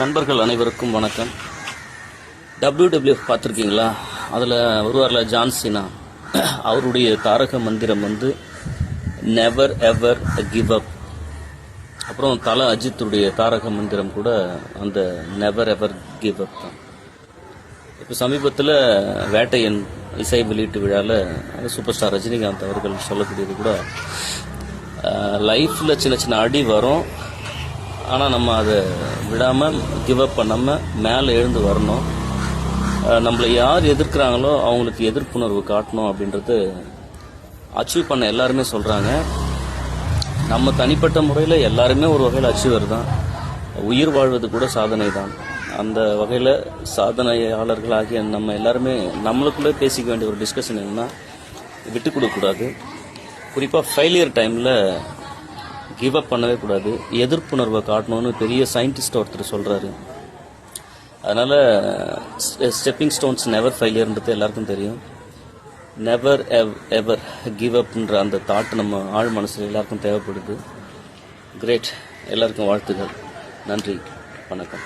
நண்பர்கள் அனைவருக்கும் வணக்கம். WWF பார்த்துருக்கீங்களா? அதில் வருவார்ல ஜான்சினா, அவருடைய தாரக மந்திரம் வந்து நெவர் எவர் கிவ் அப். அப்புறம் தல அஜித்துடைய தாரக மந்திரம் கூட அந்த நெவர் எவர் கிவ் அப் தான். இப்போ சமீபத்தில் வேட்டையன் இசை வெளியீட்டு விழாவில் சூப்பர் ஸ்டார் ரஜினிகாந்த் அவர்கள் சொல்லக்கூடியது கூட, லைஃப்பில் சின்ன சின்ன அடி வரும், ஆனால் நம்ம அதை விடாமல் கிவ் அப் பண்ணாமல் மேலே எழுந்து வரணும். நம்மளை யார் எதிர்க்கிறாங்களோ அவங்களுக்கு எதிர்ப்புணர்வு காட்டணும் அப்படின்றது அச்சீவ் பண்ண எல்லாருமே சொல்கிறாங்க. நம்ம தனிப்பட்ட முறையில் எல்லாருமே ஒரு வகையில் அச்சீவர் தான். உயிர் வாழ்வது கூட சாதனை தான். அந்த வகையில் சாதனையாளர்கள் ஆகிய நம்ம எல்லாருமே நம்மளுக்குள்ளே பேசிக்க வேண்டிய ஒரு டிஸ்கஷன் என்னன்னா, விட்டு கொடுக்கக்கூடாது. குறிப்பாக ஃபெயிலியர் டைமில் கிவ் அப் பண்ணவே கூடாது, எதிர்ப்புணர்வை காட்டணும்னு பெரிய சயின்டிஸ்ட் ஒருத்தர் சொல்கிறாரு. அதனால் ஸ்டெப்பிங் ஸ்டோன்ஸ் நெவர் ஃபெயிலியர்ன்றது எல்லாருக்கும் தெரியும். நெவர் எவர் கிவ் அப்ன்ற அந்த தாட் நம்ம ஆழ் மனசில் எல்லாருக்கும் தேவைப்படுது. கிரேட். எல்லாருக்கும் வாழ்த்துக்கள். நன்றி, வணக்கம்.